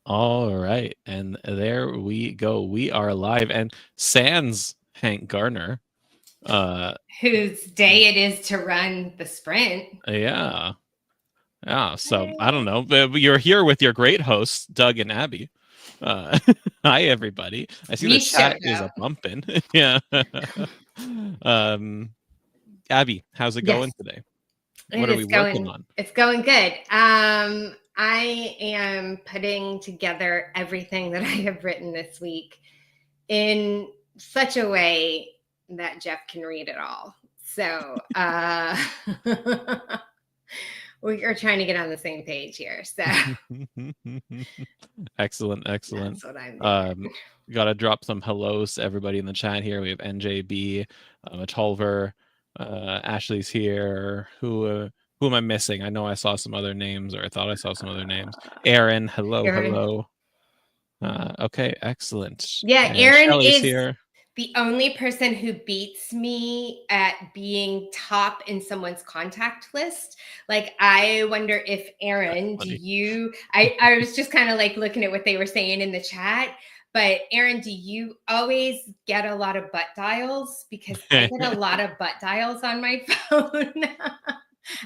All right, and there we go. We are live, and sans Hank Garner. Uh, Whose day it is to run the sprint. yeah, yeah. So I don't Hey. know, but you're here with your great hosts, Doug and Abby. Uh, hi, everybody. I see the We chat showed is a up. bumping. Yeah. um, Abby, how's it Yes, going today? it What are is we working going. on? It's going good. I am putting together everything that I have written this week in such a way that Jeff can read it all. So we are trying to get on the same page here. So Excellent, excellent. that's what I'm Um, doing. Gotta drop some hellos to everybody in the chat here. We have NJB, Tolver, Ashley's here. Who am I missing? I know I saw some other names, or I thought I saw some other names. Aaron, hello, Aaron. hello. Okay, excellent. Yeah, And Aaron Shelly's is here. the only person who beats me at being top in someone's contact list. Like, I wonder if Aaron, do Funny. you? I was just kind of like looking at what they were saying in the chat. But Aaron, do you always get a lot of butt dials? Because I get a lot of butt dials on my phone.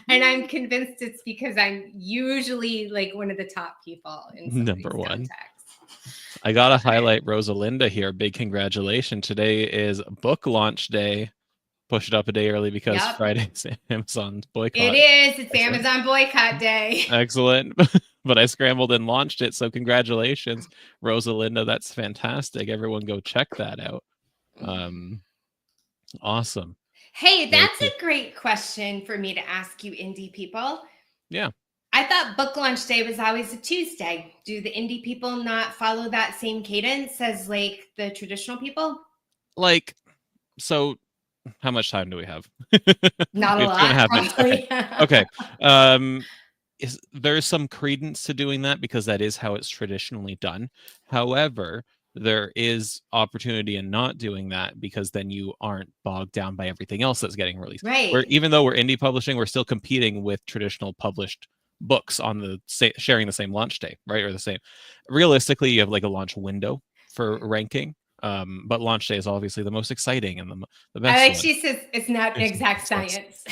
And I'm convinced it's because I'm usually like one of the top people in Number somebody's one. contacts. I gotta highlight Rosalinda here. Big congratulations. Today is book launch day. Push it up a day early because Yep. Friday's Amazon's It boycott. is. It's Excellent. Amazon boycott day. Excellent. But I scrambled and launched it. So congratulations, Rosalinda. That's fantastic. Everyone go check that out. Awesome. Hey, Very that's cool. a great question for me to ask you, indie people. Yeah. I thought book launch day was always a Tuesday. Do the indie people not follow that same cadence as like the traditional people? Like, so how much time do we have? Not We a have two and a lot, half minutes. Okay. probably. Okay. There's some credence to doing that because that is how it's traditionally done. However, there is opportunity in not doing that because then you aren't bogged down by everything else that's getting released. Where Right. even though we're indie publishing, we're still competing with traditional published books on the sharing the same launch day, right? Or the same. Realistically, you have like a launch window for ranking. But launch day is obviously the most exciting and the I best like one. she says it's not an There's exact what's science.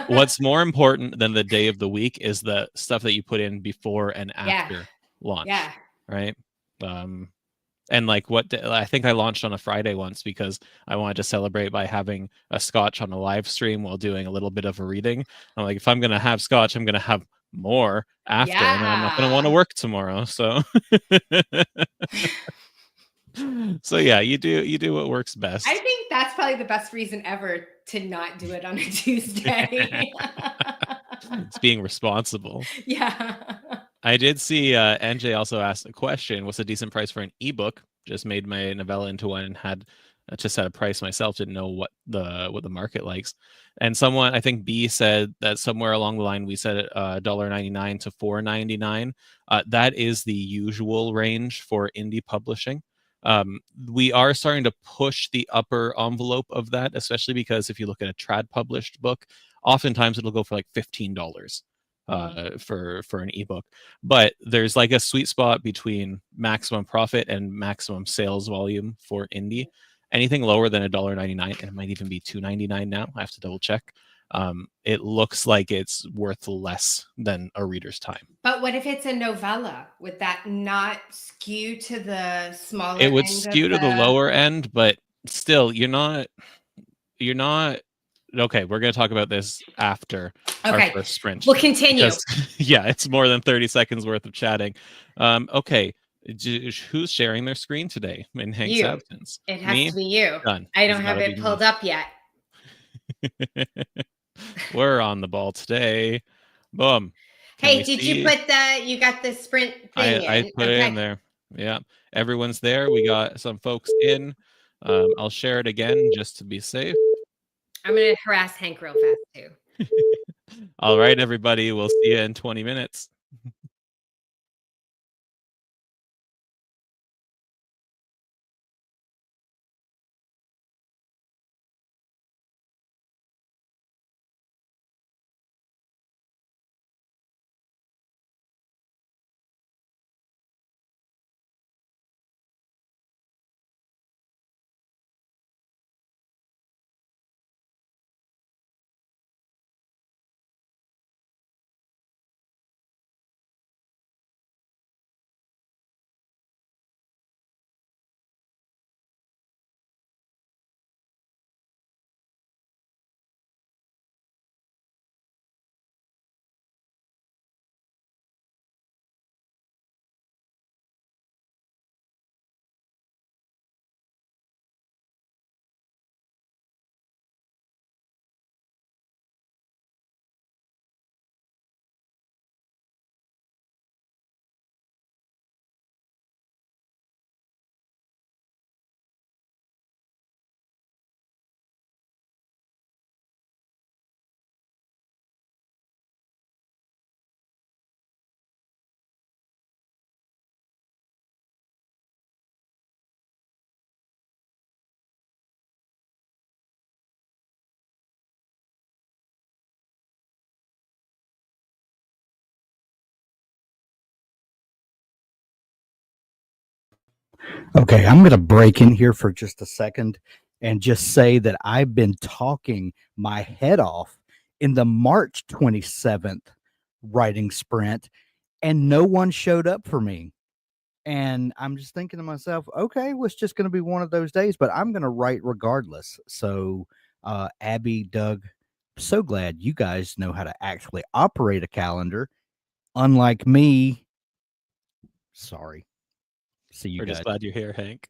what's more important than the day of the week is the stuff that you put in before and Yeah. after launch, Yeah. right? And like I think I launched on a Friday once because I wanted to celebrate by having a scotch on a live stream while doing a little bit of a reading. I'm like, if I'm gonna have scotch, I'm gonna have more after, and then I'm not gonna want to Yeah. work tomorrow. So so yeah, you do what works I best. think that's probably the best reason ever to not do it on a Tuesday. It's being responsible. Yeah. I did see NJ also asked a question: what's a decent price for an ebook? Just made my novella into one and had just had a price myself. Didn't know what the market likes. And someone, I think B said that somewhere along the line we said $1.99 to $4.99. That is the usual range for indie publishing. We are starting to push the upper envelope of that, especially because if you look at a trad published book, oftentimes it'll go for like $15 for an ebook. But there's like a sweet spot between maximum profit and maximum sales volume for indie. Anything lower than $1.99, and it might even be $2.99 now. I have to double check. It looks like it's worth less than a reader's time. But what if it's a novella? Would that not skew to the smaller It would end of skew to the the? lower end, but still, you're not okay. We're going to talk about this after our Okay, first sprint we'll continue. because yeah, it's more than 30 seconds worth of chatting. Okay, who's sharing their screen today in Hank's You. absence? It has Me. to be you. Done. I It's don't got have to be it me. pulled up yet. We're on the ball today. Boom. Can we Hey, did you see? put you got the sprint thing I in? put it in Okay. there. Yeah, everyone's there. We got some folks in. I'll share it again just to be safe. I'm going to harass Hank real fast too. All right, everybody. We'll see you in 20 minutes. Okay, I'm going to break in here for just a second and just say that I've been talking my head off in the March 27th writing sprint, and no one showed up for me. And I'm just thinking to myself, okay, well, it's just going to be one of those days, but I'm going to write regardless. So, Abby, Doug, so glad you guys know how to actually operate a calendar. Unlike me, sorry. See you We're just guys. glad you're here, Hank.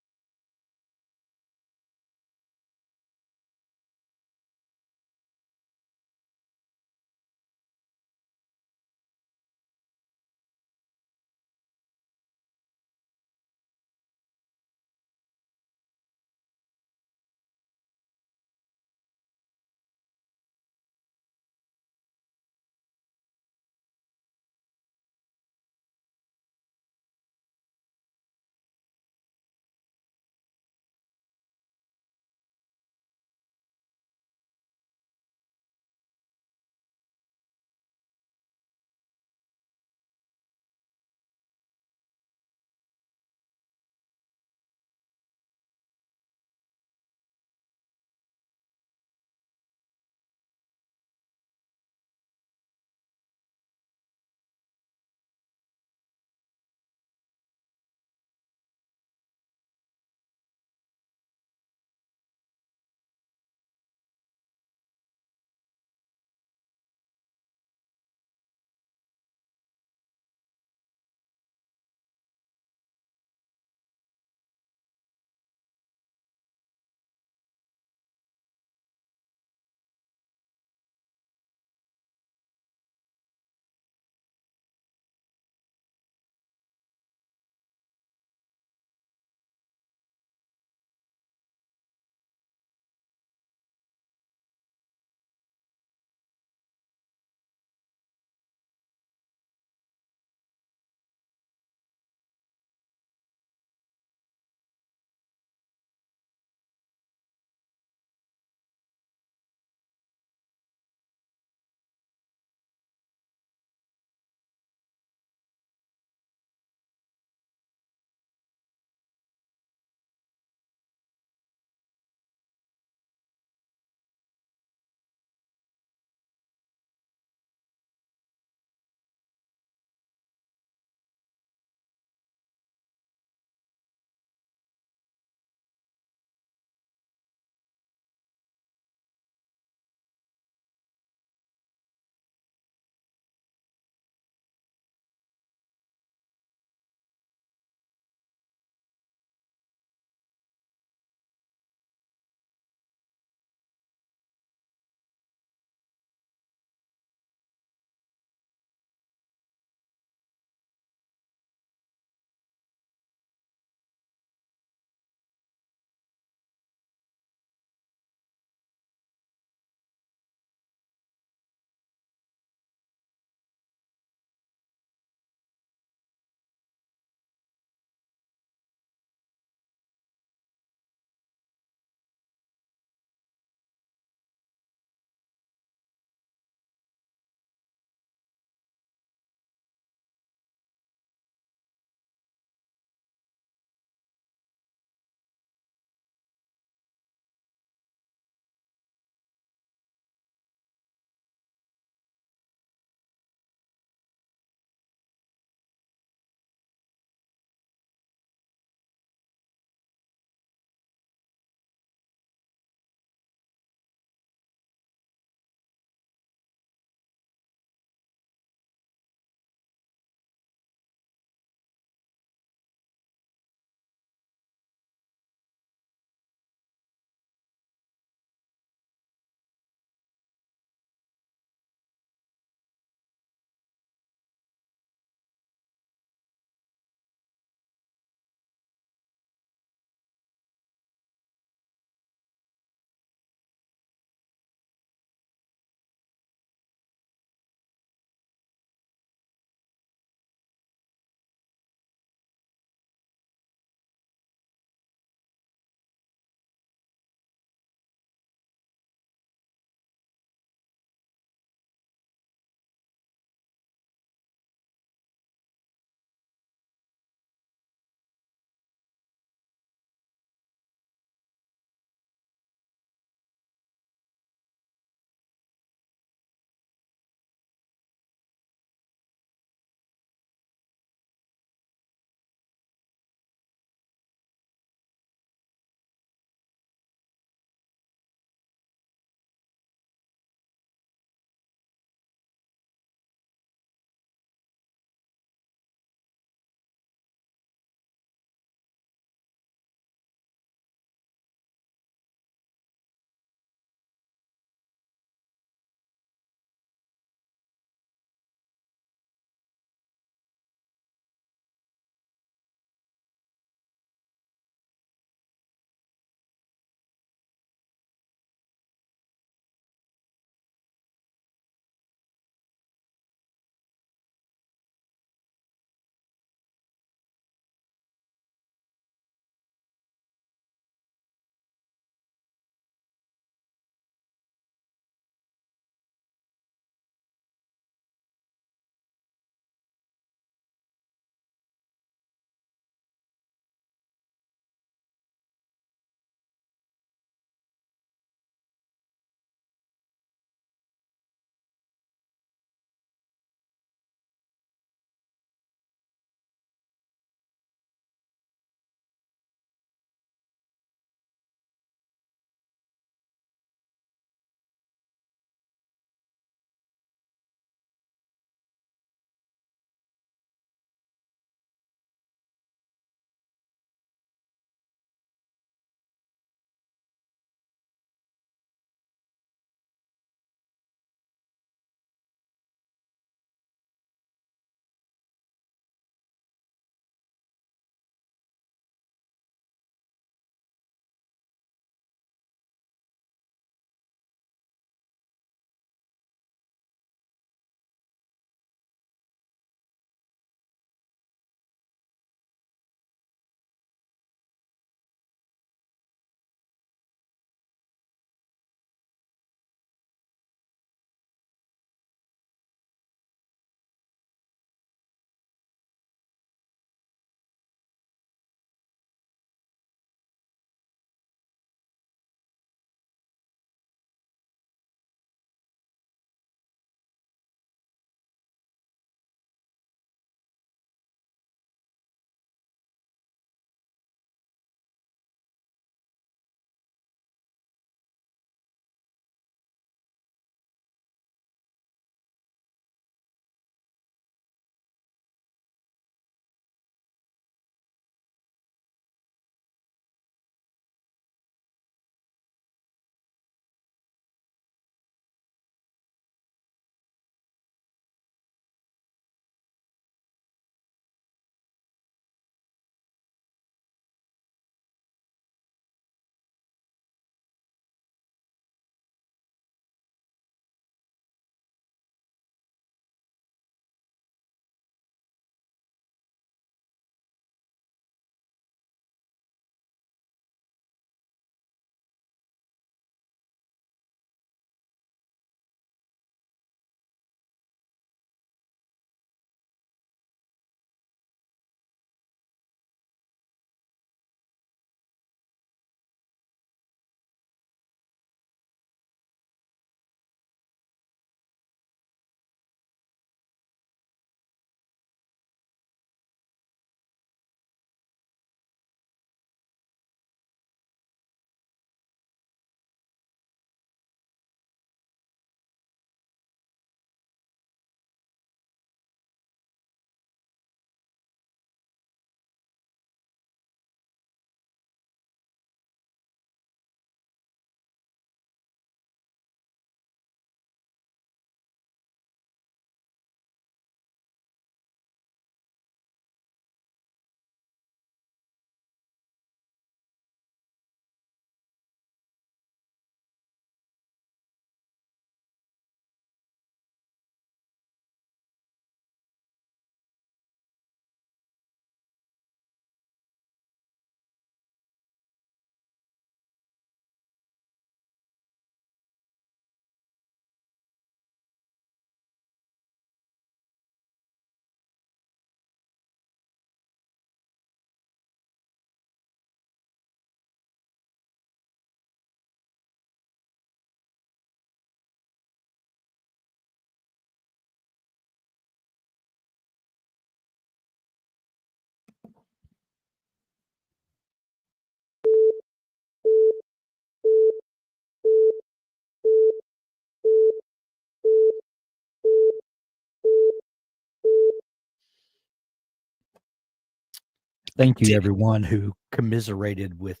Thank you, everyone who commiserated with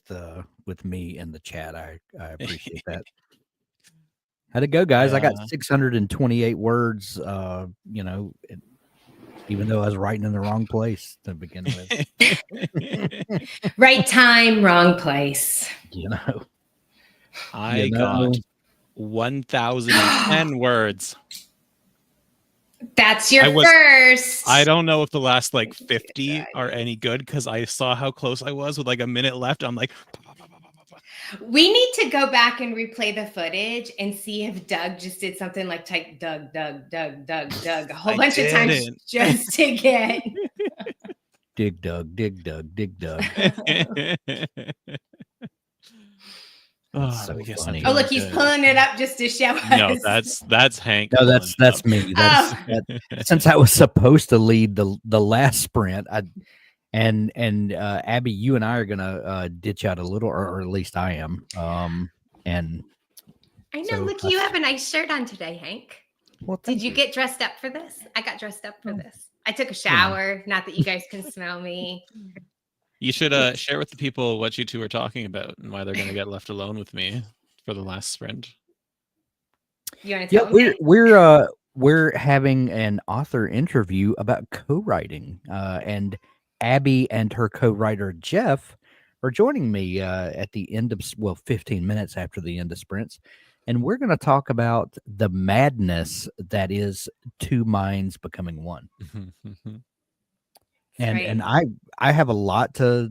me in the chat. I appreciate that. How'd it go, guys? I got 628 words. You know, even though I was writing in the wrong place to begin with. Right time, wrong place. You know, I got 1,010 words. That's your first. I don't know if the last like 50 are any good because I saw how close I was with like a minute left. I'm like, we need to go back and replay the footage and see if Doug just did something like type Doug a whole bunch of times just to get dig Doug. Oh, so funny. Oh, look, he's pulling it up just to show us. No, that's Hank. No, that's me. Since I was supposed to lead the last sprint, and Abby, you and I are gonna ditch out a little, or at least I am. And I know. So, look, you have a nice shirt on today, Hank. Well, did you get dressed up for this? I got dressed up for this. I took a shower. Not that you guys can smell me. You should share with the people what you two are talking about and why they're going to get left alone with me for the last sprint. You want to tell me? We're having an author interview about co-writing, and Abby and her co-writer Jeff are joining me at the end of 15 minutes after the end of sprints, and we're going to talk about the madness that is two minds becoming one. And I have a lot to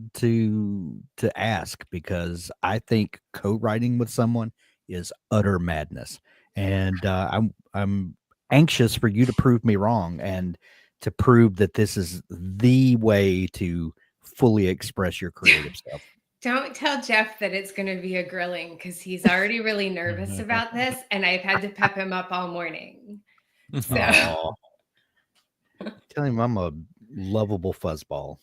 ask, because I think co-writing with someone is utter madness, and I'm anxious for you to prove me wrong and to prove that this is the way to fully express your creative stuff. Don't tell Jeff that it's going to be a grilling, because he's already really nervous about this, and I've had to pep him up all morning. So. Tell him I'm a lovable fuzzball.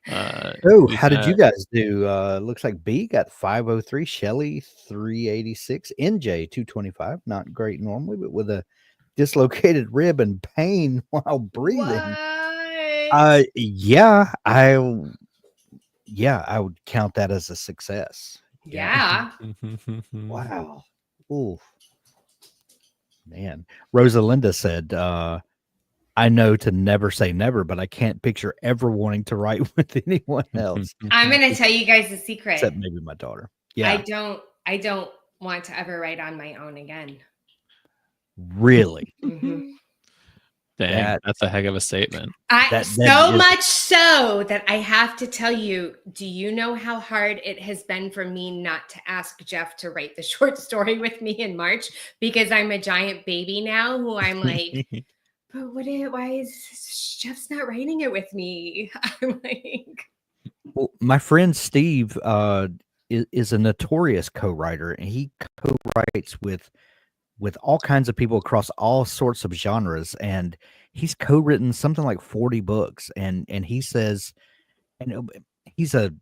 How did you guys do? Looks like B got 503, Shelly 386, NJ 225. Not great normally, but with a dislocated rib and pain while breathing. What? Yeah, I would count that as a success. Yeah. Wow. Ooh. Man, Rosalinda said, I know to never say never, but I can't picture ever wanting to write with anyone else. I'm going to tell you guys a secret. Except maybe my daughter. Yeah. I don't want to ever write on my own again. Really? Dang, that's a heck of a statement. Much so that I have to tell you, do you know how hard it has been for me not to ask Jeff to write the short story with me in March? Because I'm a giant baby now who I'm like, but why is Jeff's not writing it with me? I'm like, well, my friend Steve is a notorious co-writer, and he co-writes with all kinds of people across all sorts of genres, and he's co-written something like 40 books, and he says, and he's a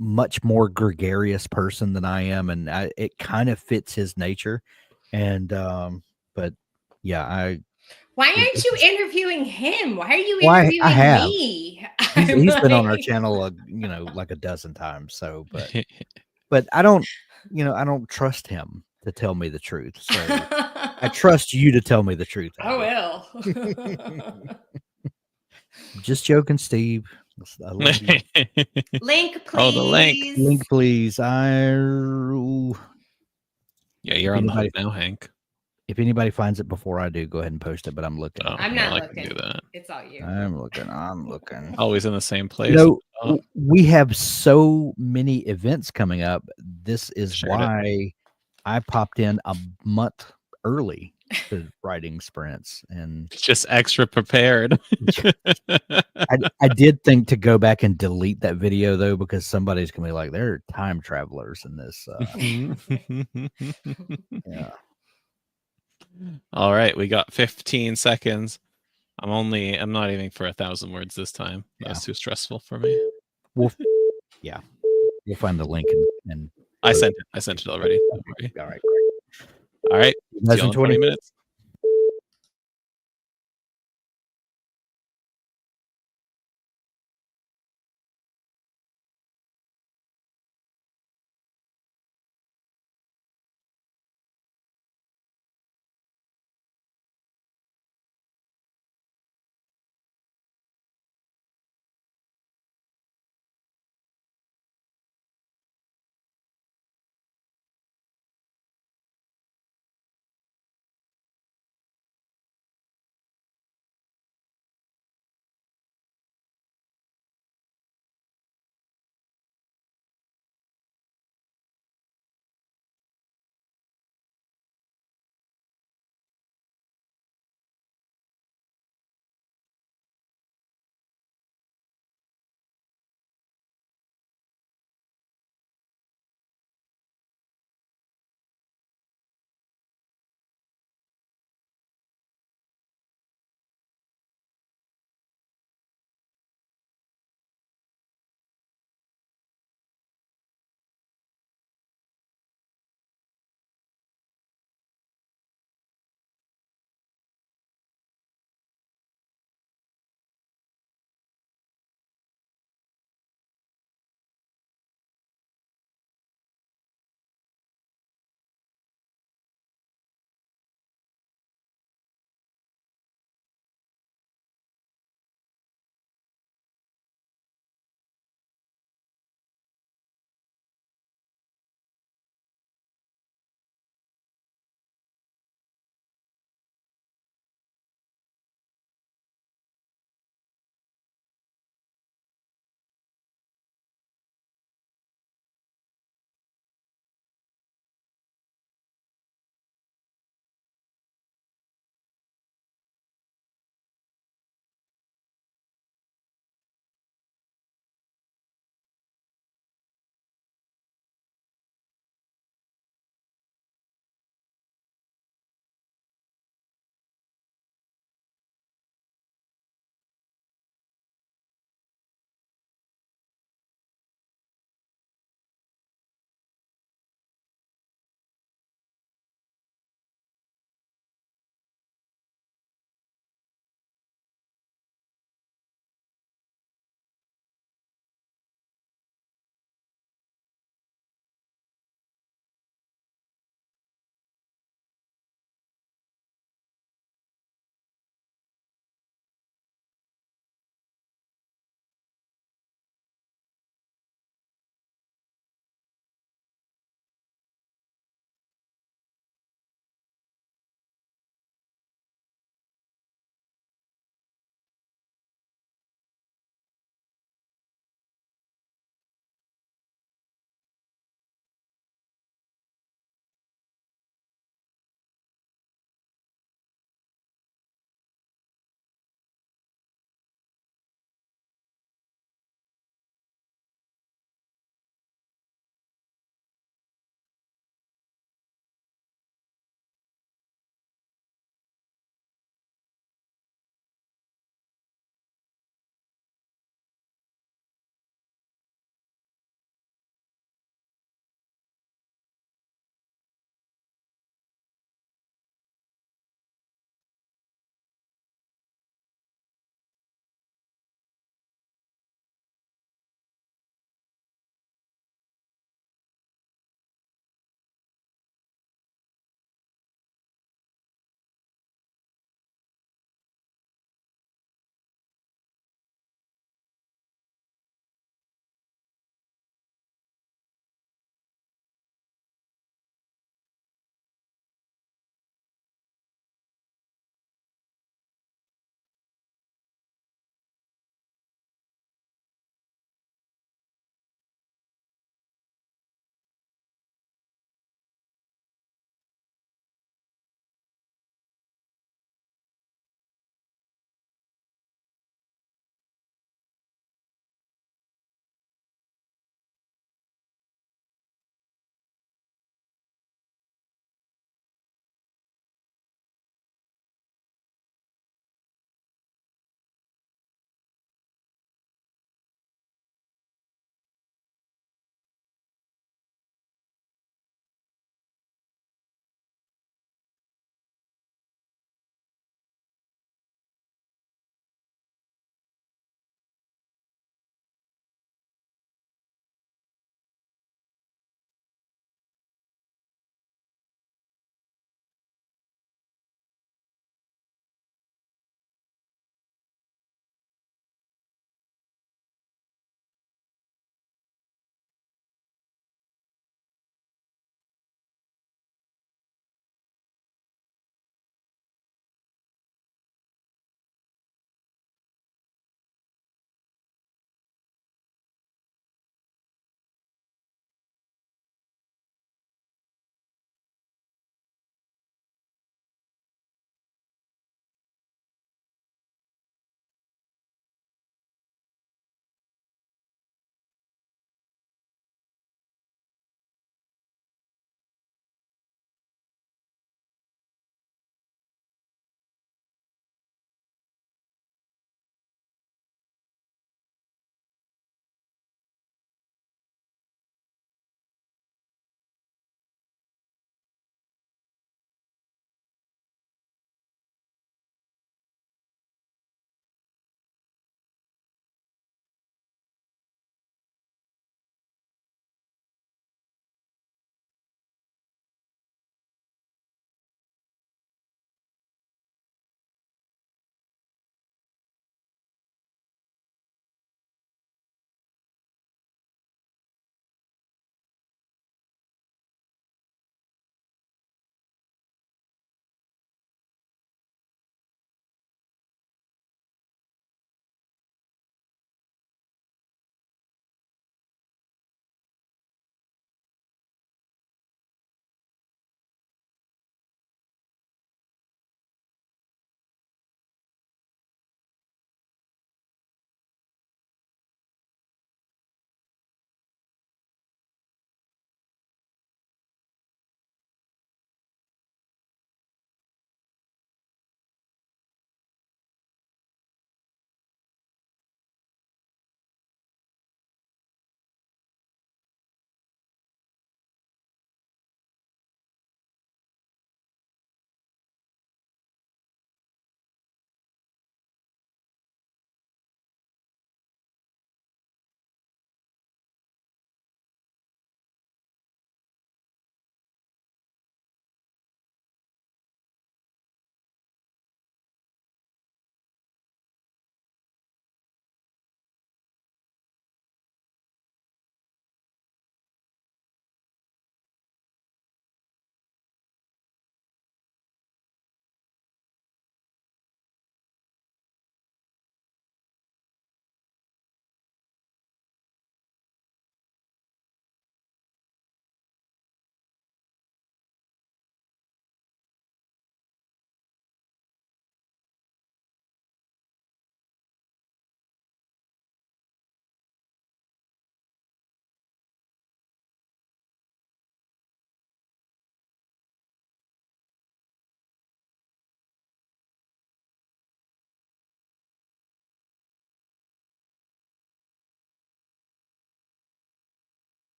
much more gregarious person than I am, and it kind of fits his nature, and but yeah, why aren't you interviewing him? Why are you interviewing me? He's been on our channel like a dozen times, so but I don't trust him to tell me the truth, so I trust you to tell me the truth. I will. Just joking, Steve. I love you. Link, please. Oh, the link. Link, please. Yeah, you're on the hook now, Hank. If anybody finds it before I do, go ahead and post it, but I'm looking. I'm not looking. I can do that. It's all you. I'm looking. Always in the same place. We have so many events coming up. This is why I popped in a month early to writing sprints, and just extra prepared. I did think to go back and delete that video though, because somebody's gonna be like, they're time travelers in this. Yeah. All right, we got 15 seconds. I'm not aiming for 1,000 words this time. That's too stressful for me. We'll find the link and I sent it already. All right, great. All right. See you in 20 minutes.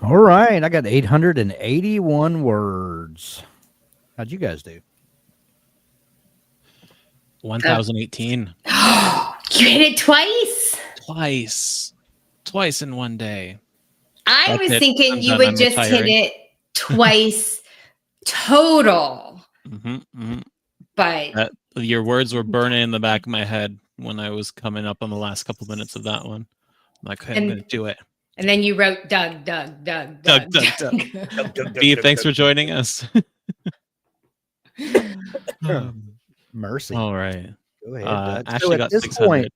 All right, I got 881 words. How'd you guys do? 1018. You hit it twice. Twice in one day. I That's was it. thinking I'm you done. would I'm just hit retiring. it twice total. But your words were burning in the back of my head when I was coming up on the last couple minutes of that one. I'm like, hey, I'm going to do it. And then you wrote Doug. B, thanks for joining us. Mercy. All right. Go ahead, Doug. Ashley got 600.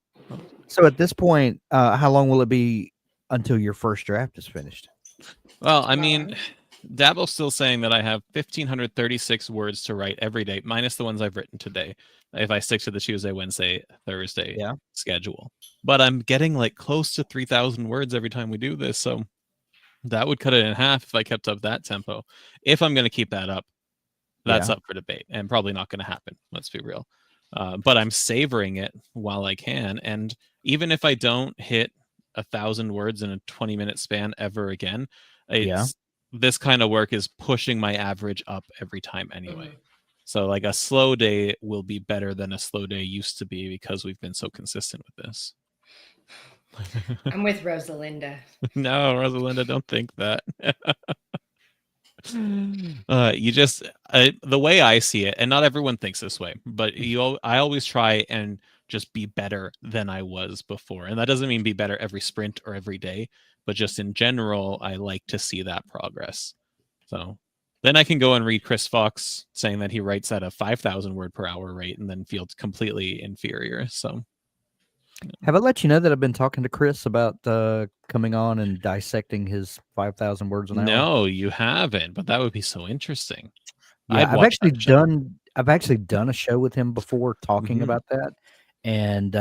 So at this point, how long will it be until your first draft is finished? Well, I mean, Dabble's still saying that I have 1,536 words to write every day, minus the ones I've written today, if I stick to the Tuesday, Wednesday, Thursday schedule. But I'm getting like close to 3,000 words every time we do this, so that would cut it in half if I kept up that tempo. If I'm going to keep that up, that's up for debate and probably not going to happen. Let's be real. But I'm savoring it while I can. And even if I don't hit 1,000 words in a 20-minute span ever again, this kind of work is pushing my average up every time anyway. So like a slow day will be better than a slow day used to be because we've been so consistent with this. I'm with Rosalinda. No, Rosalinda, don't think that. You just the way I see it, and not everyone thinks this way, but I always try and just be better than I was before, and that doesn't mean be better every sprint or every day, but just in general, I like to see that progress. So then I can go and read Chris Fox saying that he writes at a 5,000 word per hour rate and then feels completely inferior. So have I let you know that I've been talking to Chris about coming on and dissecting his 5,000 words an hour? No, you haven't, but that would be so interesting. Yeah, I've actually done a show with him before talking about that, and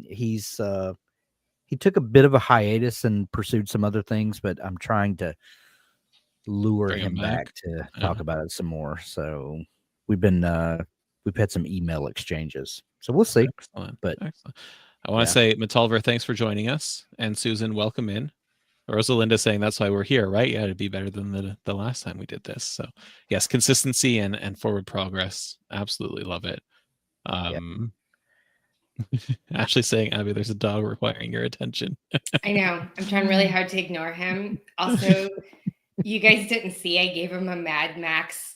he's he took a bit of a hiatus and pursued some other things, but I'm trying to lure him back to talk about it some more. So we've had some email exchanges. So we'll see. Excellent. But excellent. I want to say, Metalver, thanks for joining us. And Susan, welcome in. Rosalinda saying that's why we're here, right? Yeah, it'd be better than the last time we did this. So yes, consistency and forward progress. Absolutely love it. Ashley saying, Abby, there's a dog requiring your attention. I know. I'm trying really hard to ignore him. Also, you guys didn't see I gave him a Mad Max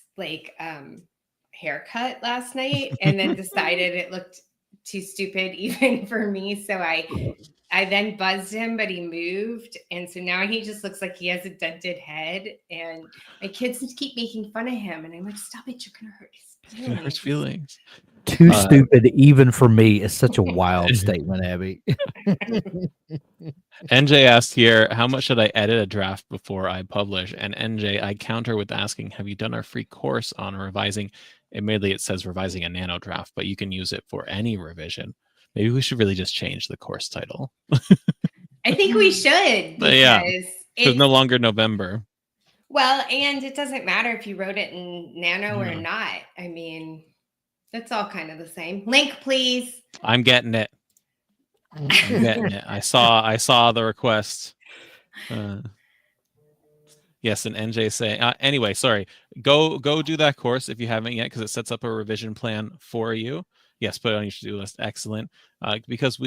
haircut last night and then decided it looked too stupid even for me. So I then buzzed him, but he moved. And so now he just looks like he has a dented head. And my kids keep making fun of him. And I'm like, stop it. You're going to hurt his feelings. Hurt feelings. Too stupid, even for me, is such a wild statement, Abby. NJ asked here, how much should I edit a draft before I publish? And NJ, I counter with asking, have you done our free course on revising? Admittedly, it says revising a nano draft, but you can use it for any revision. Maybe we should really just change the course title. I think we should. Because it's no longer November. Well, and it doesn't matter if you wrote it in nano or not. I mean, that's all kind of the same. Link, please. I'm getting it. I saw the request. Yes, and NJ saying anyway, sorry. Go do that course if you haven't yet, because it sets up a revision plan for you. Yes, put it on your to-do list. Excellent. Because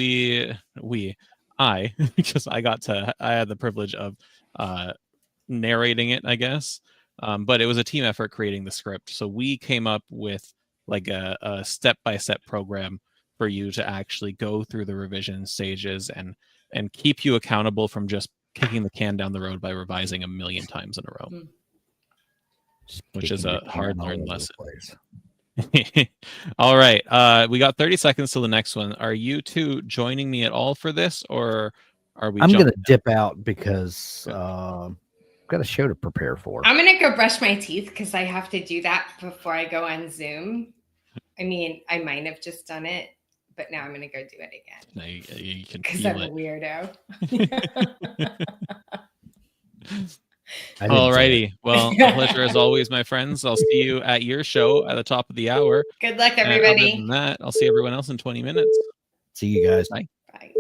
I had the privilege of narrating it, I guess. But it was a team effort creating the script. So we came up with like a step-by-step program for you to actually go through the revision stages and keep you accountable from just kicking the can down the road by revising 1,000,000 times in a row, which is a hard-learned lesson. All right. We got 30 seconds till the next one. Are you two joining me at all for this, or are we? I'm going to dip out because I've got a show to prepare for. I'm going to go brush my teeth because I have to do that before I go on Zoom. I mean, I might have just done it, but now I'm going to go do it again. No, you can because I'm a weirdo. Alrighty. Well, a pleasure as always, my friends. I'll see you at your show at the top of the hour. Good luck, everybody. Other than that, I'll see everyone else in 20 minutes. See you guys. Bye. Bye.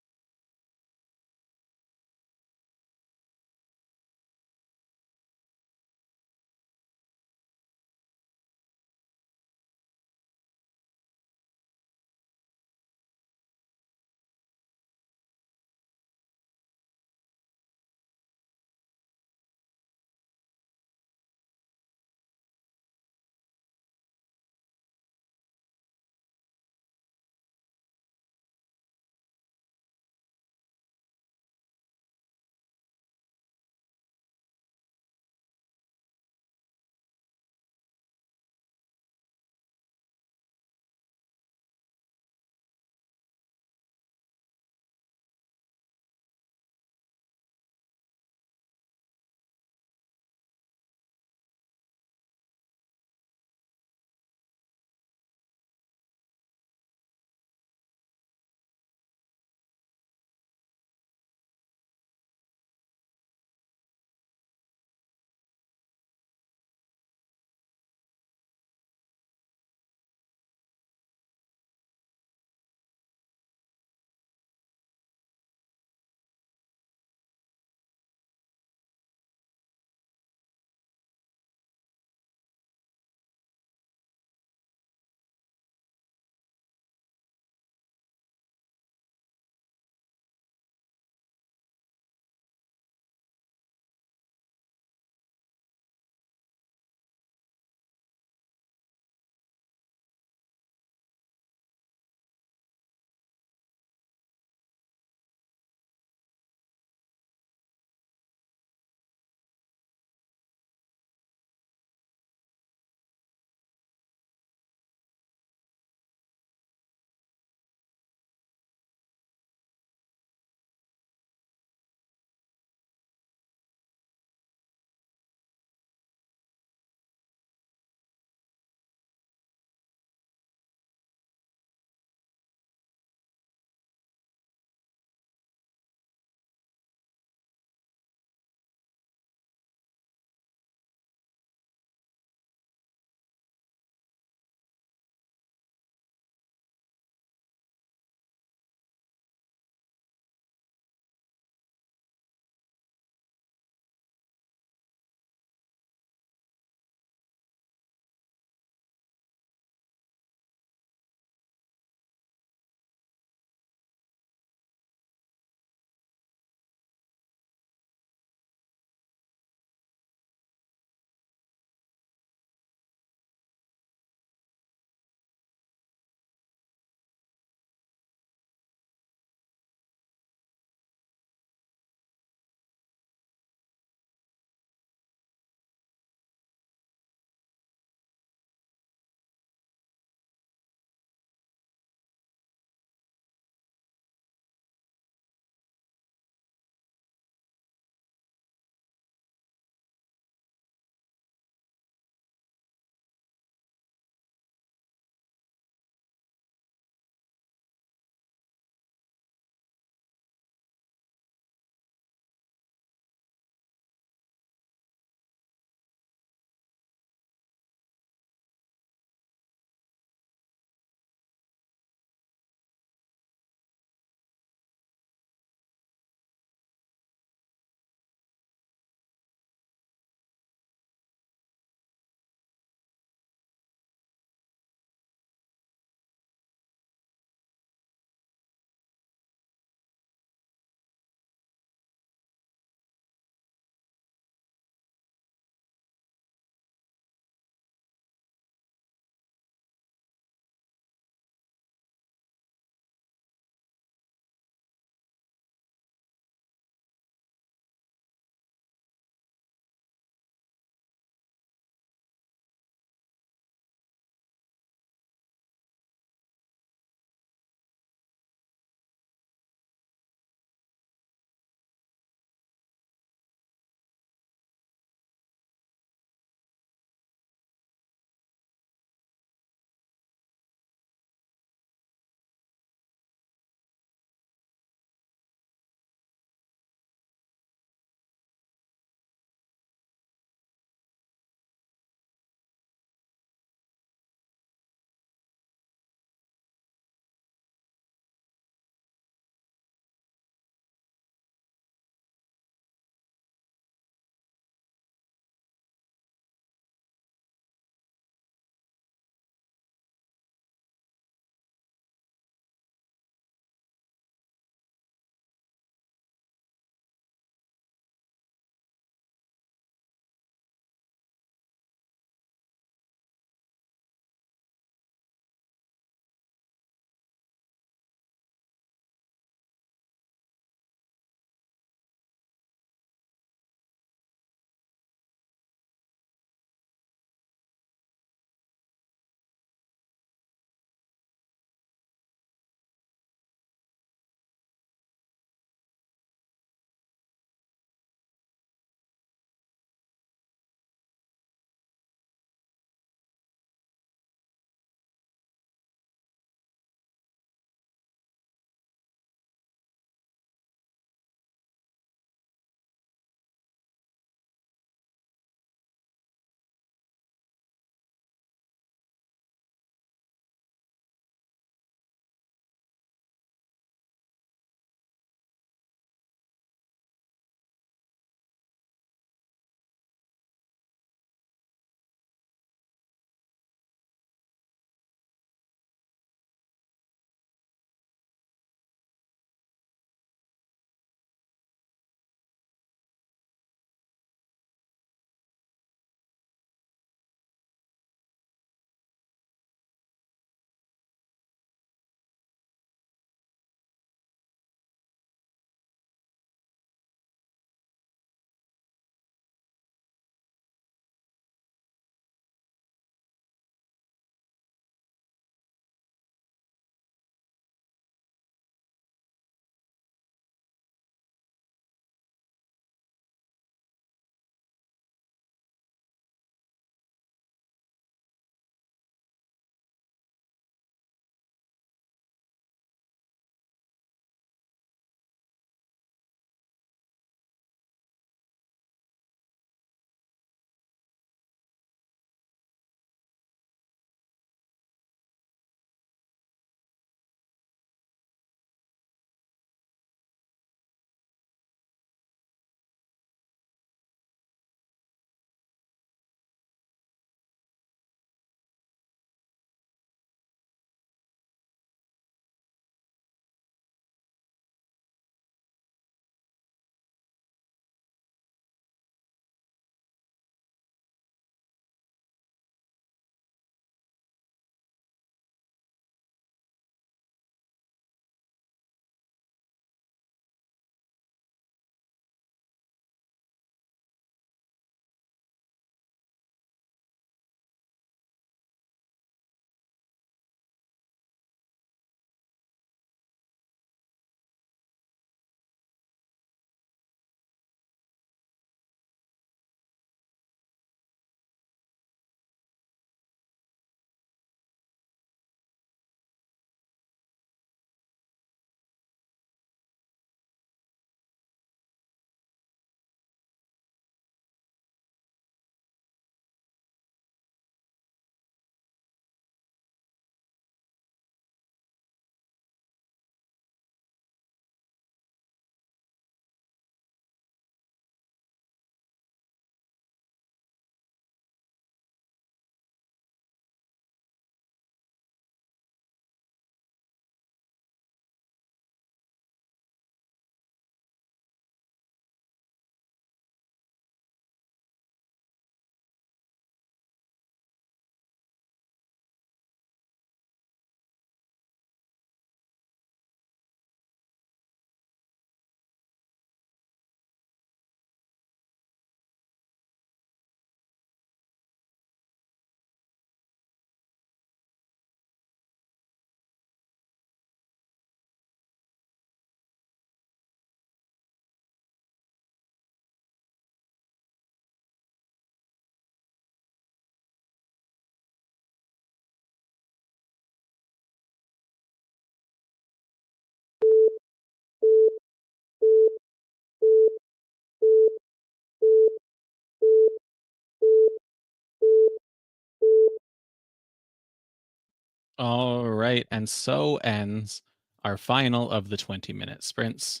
All right, and so ends our final of the 20-minute sprints.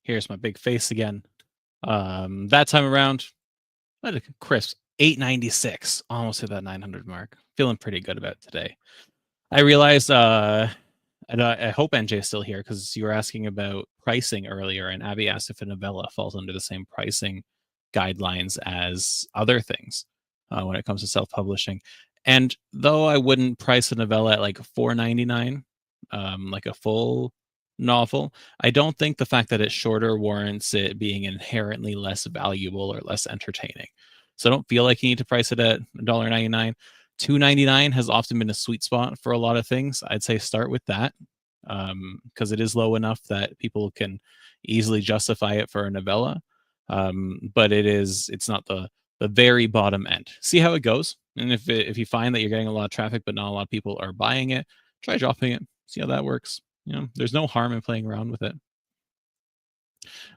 Here's my big face again. That time around, what a crisp 896, almost hit that 900 mark. Feeling pretty good about today. I realized, and I hope NJ is still here because you were asking about pricing earlier, and Abby asked if a novella falls under the same pricing guidelines as other things when it comes to self-publishing. And though I wouldn't price a novella at like $4.99, like a full novel, I don't think the fact that it's shorter warrants it being inherently less valuable or less entertaining. So I don't feel like you need to price it at $1.99. $2.99 has often been a sweet spot for a lot of things. I'd say start with that because it is low enough that people can easily justify it for a novella. But it's not the very bottom end. See how it goes, and if you find that you're getting a lot of traffic but not a lot of people are buying it, try dropping it. See how that works. There's no harm in playing around with it.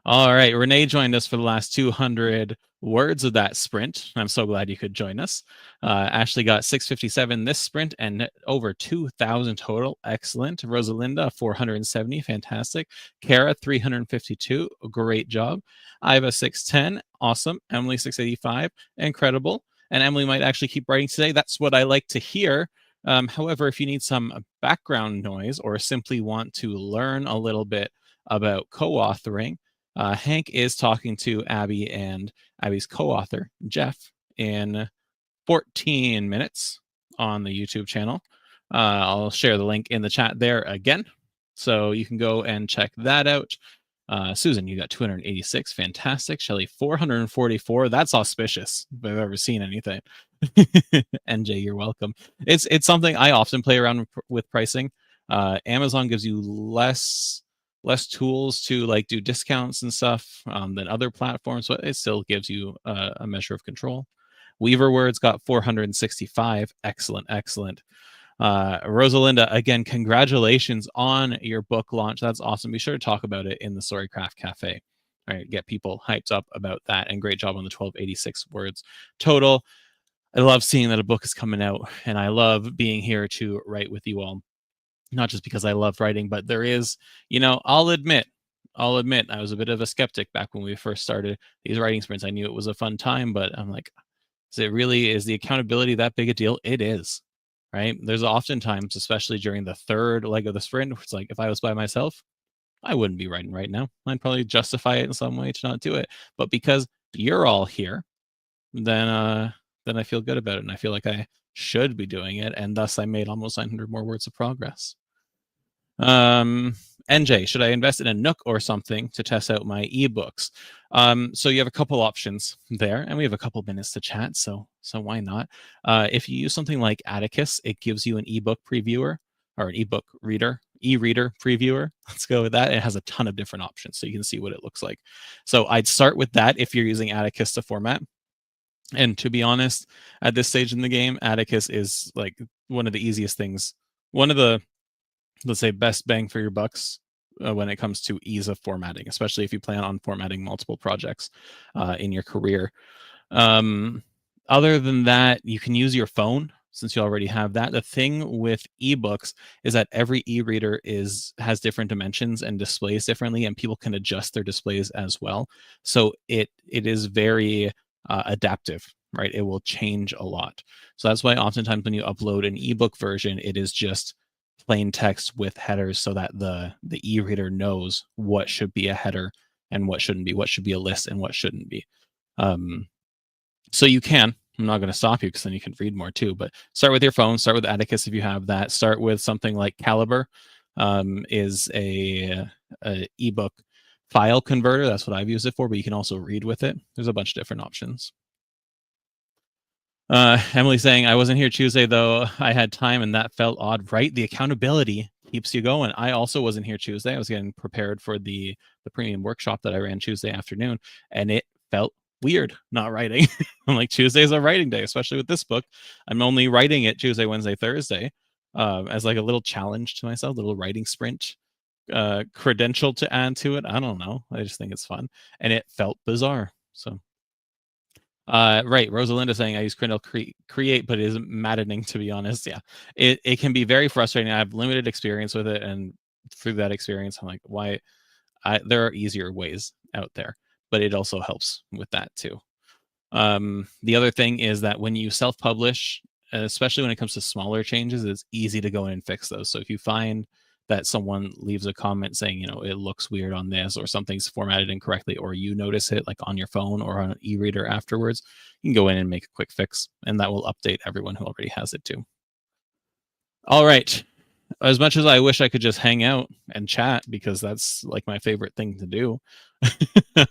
All right, Renee joined us for the last 200 words of that sprint. I'm so glad you could join us. Ashley got 657 this sprint and over 2,000 total. Excellent. Rosalinda, 470. Fantastic. Kara, 352. Great job. Iva, 610. Awesome. Emily, 685. Incredible. And Emily might actually keep writing today. That's what I like to hear. However, if you need some background noise or simply want to learn a little bit about co-authoring, Hank is talking to Abby and Abby's co-author, Jeff, in 14 minutes on the YouTube channel. I'll share the link in the chat there again, so you can go and check that out. Susan, you got 286. Fantastic. Shelly, 444. That's auspicious if I've ever seen anything. NJ, you're welcome. It's something I often play around with pricing. Amazon gives you less tools to like do discounts and stuff than other platforms, but it still gives you a measure of control. Weaver Words got 465. Excellent. Rosalinda, again, congratulations on your book launch. That's awesome. Be sure to talk about it in the Storycraft Cafe. All right, get people hyped up about that, and great job on the 1286 words total. I love seeing that a book is coming out, and I love being here to write with you all. Not just because I love writing, but there is, I'll admit, I was a bit of a skeptic back when we first started these writing sprints. I knew it was a fun time, but I'm like, is the accountability that big a deal? It is, right? There's oftentimes, especially during the third leg of the sprint, it's like, if I was by myself, I wouldn't be writing right now. I'd probably justify it in some way to not do it. But because you're all here, then I feel good about it, and I feel like I should be doing it, and thus I made almost 900 more words of progress. NJ, should I invest in a Nook or something to test out my ebooks? So you have a couple options there, and we have a couple minutes to chat, so why not? If you use something like Atticus, it gives you an ebook previewer or an ebook reader, e-reader previewer. Let's go with that. It has a ton of different options, so you can see what it looks like. So I'd start with that if you're using Atticus to format. And to be honest, at this stage in the game, Atticus is like one of the easiest things, one of the, let's say, best bang for your bucks when it comes to ease of formatting, especially if you plan on formatting multiple projects in your career. Other than that, you can use your phone since you already have that. The thing with ebooks is that every e-reader has different dimensions and displays differently, and people can adjust their displays as well. So it is very adaptive, right? It will change a lot. So that's why oftentimes when you upload an ebook version, it is just plain text with headers so that the e-reader knows what should be a header and what shouldn't be, what should be a list and what shouldn't be. So you can, I'm not going to stop you because then you can read more too, but start with your phone, start with Atticus if you have that. Start with something like Calibre, is a ebook file converter. That's what I've used it for, but you can also read with it. There's a bunch of different options. Emily saying, I wasn't here Tuesday, though. I had time and that felt odd, right? The accountability keeps you going. I also wasn't here Tuesday. I was getting prepared for the premium workshop that I ran Tuesday afternoon, and it felt weird not writing. I'm like, Tuesday's a writing day, especially with this book. I'm only writing it Tuesday, Wednesday, Thursday, as like a little challenge to myself, a little writing sprint credential to add to it. I don't know. I just think it's fun, and it felt bizarre. So Right. Rosalinda saying I use Crindle create, but it isn't maddening, to be honest. Yeah, it can be very frustrating. I have limited experience with it, and through that experience, I'm like, why? There are easier ways out there, but it also helps with that too. The other thing is that when you self-publish, especially when it comes to smaller changes, it's easy to go in and fix those. So if you find that someone leaves a comment saying, it looks weird on this, or something's formatted incorrectly, or you notice it like on your phone or on an e-reader afterwards, you can go in and make a quick fix, and that will update everyone who already has it too. All right. As much as I wish I could just hang out and chat, because that's like my favorite thing to do,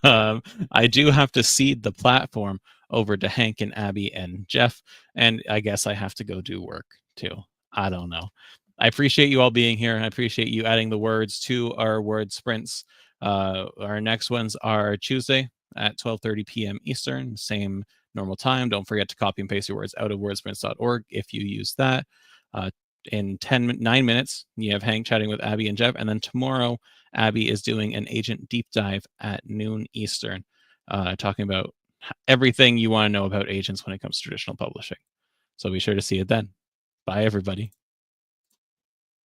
I do have to cede the platform over to Hank and Abby and Jeff, and I guess I have to go do work too. I don't know. I appreciate you all being here. I appreciate you adding the words to our word sprints. Our next ones are Tuesday at 12:30 p.m. Eastern, same normal time. Don't forget to copy and paste your words out of wordsprints.org if you use that. In 9 minutes, you have Hank chatting with Abby and Jeff. And then tomorrow, Abby is doing an agent deep dive at noon Eastern, talking about everything you want to know about agents when it comes to traditional publishing. So be sure to see it then. Bye, everybody.